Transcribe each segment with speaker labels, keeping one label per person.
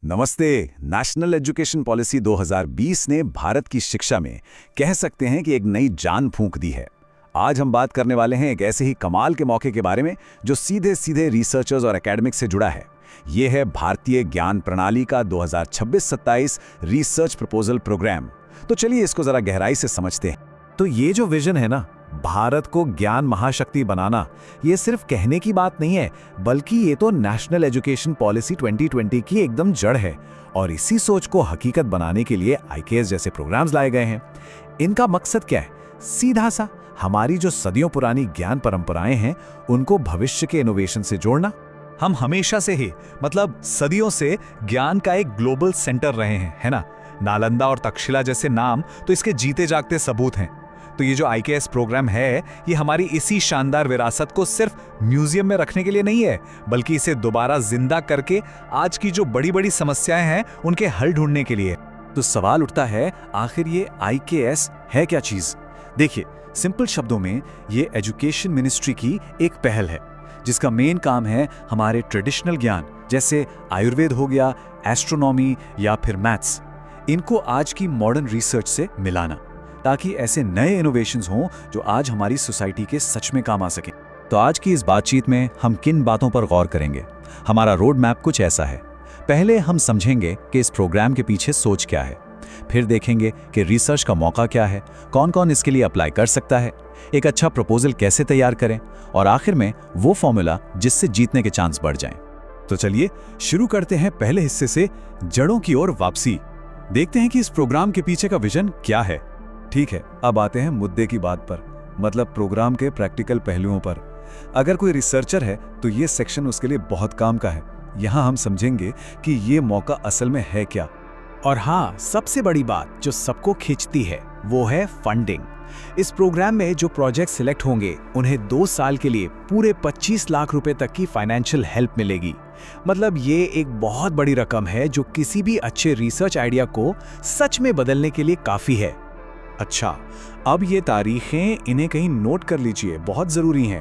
Speaker 1: नमस्ते। National education policy 2020 ने भारत की शिक्षा में कह सकते हैं कि एक नई जान फूंक दी है। आज हम बात करने वाले हैं एक ऐसे ही कमाल के मौके के बारे में जो सीधे सीधे रिसर्चर्स और एकेडमिक्स से जुड़ा है। ये है भारतीय ज्ञान प्रणाली का 2026-27 रिसर्च प्रपोजल प्रोग्राम। तो चलिए इसको जरा गहराई से समझते हैं।
Speaker 2: तो ये जो विजन है ना, भारत को ज्ञान महाशक्ति बनाना, ये सिर्फ कहने की बात नहीं है, बल्कि ये तो नेशनल एजुकेशन पॉलिसी 2020 की एकदम जड़ है। और इसी सोच को हकीकत बनाने के लिए आईकेएस जैसे प्रोग्राम्स लाए गए हैं। इनका मकसद क्या है? सीधा सा, हमारी जो सदियों पुरानी ज्ञान परंपराएं हैं उनको भविष्य के इनोवेशन से जोड़ना।
Speaker 3: हम हमेशा से ही सदियों से ज्ञान का एक ग्लोबल सेंटर रहे हैं, है ना। नालंदा और तक्षशिला जैसे नाम तो इसके जीते जागते सबूत हैं। तो ये जो आईकेएस प्रोग्राम है, ये हमारी इसी शानदार विरासत को सिर्फ म्यूजियम में रखने के लिए नहीं है, बल्कि इसे दोबारा जिंदा करके आज की जो बड़ी बड़ी समस्याएं हैं उनके हल ढूंढने के लिए।
Speaker 2: तो सवाल उठता है, आखिर ये आईकेएस है क्या चीज? देखिए, सिंपल शब्दों में ये एजुकेशन मिनिस्ट्री की एक पहल है जिसका मेन काम है हमारे ट्रेडिशनल ज्ञान जैसे आयुर्वेद हो गया, एस्ट्रोनॉमी या फिर मैथ्स, इनको आज की मॉडर्न रिसर्च से मिलाना, ताकि ऐसे नए इनोवेशंस हों जो आज हमारी सोसाइटी के सच में काम आ सकें।
Speaker 1: तो आज की इस बातचीत में हम किन बातों पर गौर करेंगे? हमारा रोड मैप कुछ ऐसा है। पहले हम समझेंगे कि इस प्रोग्राम के पीछे सोच क्या है, फिर देखेंगे कि रिसर्च का मौका क्या है, कौन कौन इसके लिए अप्लाई कर सकता है, एक अच्छा प्रपोजल कैसे तैयार करें, और आखिर में वो फॉर्मूला जिससे जीतने के चांस बढ़ जाएं।
Speaker 2: तो चलिए शुरू करते हैं पहले हिस्से से, जड़ों की ओर वापसी। देखते हैं कि इस प्रोग्राम के पीछे का विजन क्या है। ठीक है, अब आते हैं मुद्दे की बात पर, मतलब प्रोग्राम के प्रैक्टिकल पहलुओं पर। अगर कोई रिसर्चर है तो ये सेक्शन उसके लिए बहुत काम का है। यहाँ हम समझेंगे कि ये मौका असल में है क्या।
Speaker 4: और हाँ, सबसे बड़ी बात जो सबको खींचती है वो है फंडिंग। इस प्रोग्राम में जो प्रोजेक्ट सिलेक्ट होंगे उन्हें 2 साल के लिए पूरे 25 लाख रुपए तक की फाइनेंशियल हेल्प मिलेगी। मतलब ये एक बहुत बड़ी रकम है जो किसी भी अच्छे रिसर्च आइडिया को सच में बदलने के लिए काफी है।
Speaker 2: अच्छा, अब ये तारीखें इन्हें कहीं नोट कर लीजिए, बहुत ज़रूरी हैं।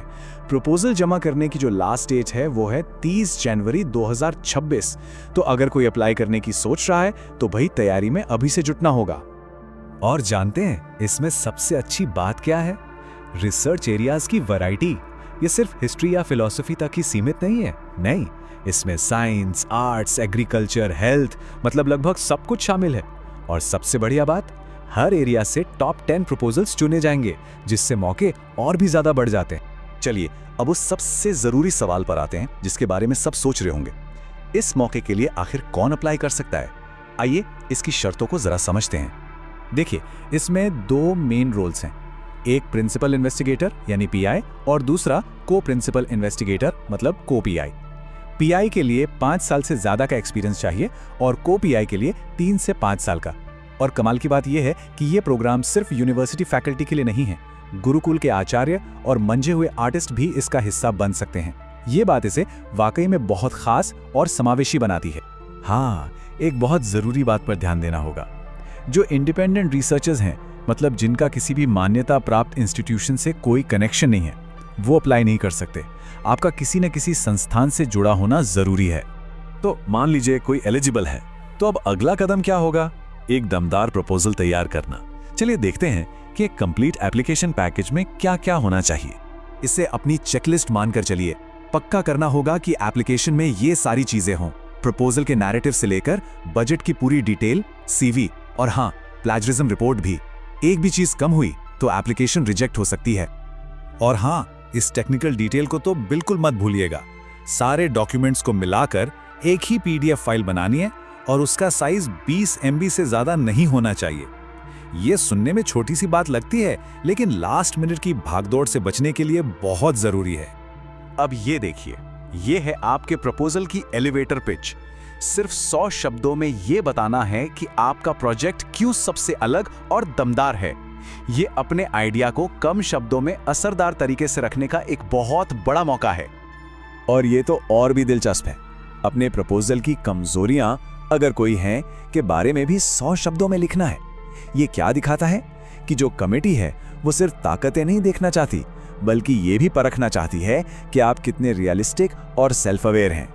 Speaker 2: प्रपोजल जमा करने की जो लास्ट डेट है वो है 30 जनवरी 2026। तो अगर कोई अप्लाई करने की सोच रहा है तो भाई तैयारी में अभी से जुटना होगा। और जानते हैं इसमें सबसे अच्छी बात क्या है? रिसर्च एरियाज की वैरायटी। ये सिर्फ हिस्ट्री या फिलॉसफी तक ही सीमित नहीं है। नहीं, इसमें साइंस, आर्ट्स, एग्रीकल्चर, हेल्थ, मतलब लगभग सब कुछ शामिल है। और सबसे बढ़िया बात, हर एरिया से टॉप 10 प्रपोजल्स चुने जाएंगे, जिससे मौके और भी ज्यादा बढ़ जाते हैं।
Speaker 1: चलिए अब उस सबसे जरूरी सवाल पर आते हैं जिसके बारे में सब सोच रहे होंगे। इस मौके के लिए आखिर कौन अप्लाई कर सकता है? आइए इसकी शर्तों को जरा समझते हैं।
Speaker 2: देखिए, इसमें 2 मेन रोल्स हैं, एक प्रिंसिपल इन्वेस्टिगेटर यानी पीआई और दूसरा को प्रिंसिपल इन्वेस्टिगेटर मतलब को पीआई। पीआई के लिए 5 साल से ज्यादा का एक्सपीरियंस चाहिए और को पीआई के लिए 3 से 5 साल का। और कमाल की बात यह है कि यह प्रोग्राम सिर्फ यूनिवर्सिटी फैकल्टी के लिए नहीं है, गुरुकुल के आचार्य और मंझे हुए आर्टिस्ट भी इसका हिस्सा बन सकते हैं। ये बात इसे वाकई में बहुत खास और समावेशी बनाती है। हाँ, एक बहुत जरूरी बात पर ध्यान देना होगा। जो इंडिपेंडेंट रिसर्चर्स हैं, मतलब जिनका किसी भी मान्यता प्राप्त इंस्टीट्यूशन से कोई कनेक्शन नहीं है, वो अप्लाई नहीं कर सकते। आपका किसी न किसी संस्थान से जुड़ा होना जरूरी है।
Speaker 1: तो मान लीजिए कोई एलिजिबल है, तो अब अगला कदम क्या होगा? एक दमदार प्रपोजल तैयार करना। चलिए देखते हैं कि एक कंप्लीट एप्लीकेशन पैकेज में क्या क्या होना चाहिए।
Speaker 2: इसे अपनी चेकलिस्ट मानकर चलिए। पक्का करना होगा कि एप्लीकेशन में ये सारी चीजें हों, प्रपोजल के नैरेटिव से लेकर बजट की पूरी डिटेल, सीवी और हाँ, प्लैजरिज्म रिपोर्ट भी। एक भी चीज कम हुई तो एप्लीकेशन रिजेक्ट हो सकती है। और हाँ, इस टेक्निकल डिटेल को तो बिल्कुल मत भूलिएगा। सारे डॉक्यूमेंट्स को मिलाकर एक ही पीडीएफ फाइल बनानी है और उसका साइज 20 MB से ज्यादा नहीं होना चाहिए। ये सुनने में छोटी सी बात लगती है, लेकिन लास्ट मिनट की भागदौड़ से बचने के लिए बहुत जरूरी है।
Speaker 4: अब ये देखिए, ये है आपके प्रपोजल की एलिवेटर पिच। सिर्फ 100 शब्दों में ये बताना है कि आपका प्रोजेक्ट क्यों सबसे अलग और दमदार है। ये अपने आइडिया को कम शब्दों में असरदार तरीके से रखने का एक बहुत बड़ा मौका है।
Speaker 2: और ये तो और भी दिलचस्प है, अपने प्रपोजल की कमजोरियां अगर कोई है के बारे में भी 100 शब्दों में लिखना है। ये क्या दिखाता है कि जो कमेटी है वो सिर्फ ताकतें नहीं देखना चाहती, बल्कि ये भी परखना चाहती है कि आप कितने रियलिस्टिक और सेल्फ अवेयर हैं।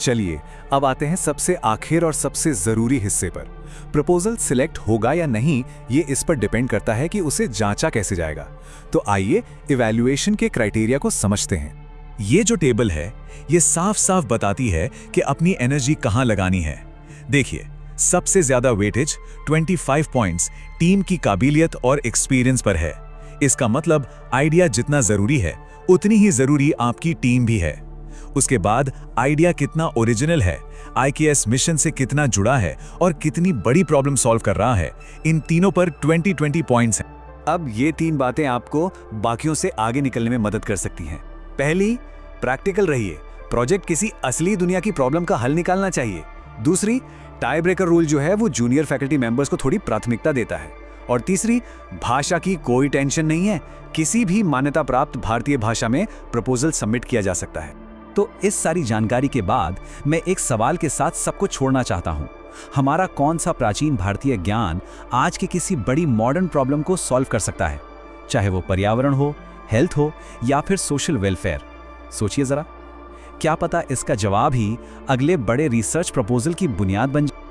Speaker 2: चलिए अब आते हैं सबसे आखिर और सबसे जरूरी हिस्से पर। प्रपोजल सिलेक्ट होगा या नहीं, ये इस पर डिपेंड करता है कि उसे जांचा कैसे जाएगा। तो आइए इवैल्यूएशन के क्राइटेरिया को समझते हैं।
Speaker 3: ये जो टेबल है ये साफ साफ बताती है कि अपनी एनर्जी कहां लगानी है। देखिए, सबसे ज्यादा वेटेज 25 पॉइंट्स टीम की काबिलियत और एक्सपीरियंस पर है। इसका मतलब आइडिया जितना जरूरी है उतनी ही जरूरी आपकी टीम भी है। उसके बाद आइडिया कितना ओरिजिनल है, आईकेएस मिशन से कितना जुड़ा है और कितनी बड़ी प्रॉब्लम सॉल्व कर रहा है, इन तीनों पर 20 पॉइंट्स हैं।
Speaker 1: अब ये 3 बातें आपको बाकियों से आगे निकलने में मदद कर सकती हैं। पहली, प्रैक्टिकल रहिए, प्रोजेक्ट किसी असली दुनिया की प्रॉब्लम का हल निकालना चाहिए। दूसरी, टाई ब्रेकर रूल जो है वो जूनियर फैकल्टी मेंबर्स को थोड़ी प्राथमिकता देता है। और तीसरी, भाषा की कोई टेंशन नहीं है, किसी भी मान्यता प्राप्त भारतीय भाषा में प्रपोजल सबमिट किया जा सकता है। तो इस सारी जानकारी के बाद मैं एक सवाल के साथ सबको छोड़ना चाहता हूं। हमारा कौन सा प्राचीन भारतीय ज्ञान आज की किसी बड़ी मॉडर्न प्रॉब्लम को सॉल्व कर सकता है, चाहे वो पर्यावरण हो, हेल्थ हो या फिर सोशल वेलफेयर? सोचिए जरा, क्या पता इसका जवाब ही अगले बड़े रिसर्च प्रपोजल की बुनियाद बन जाए।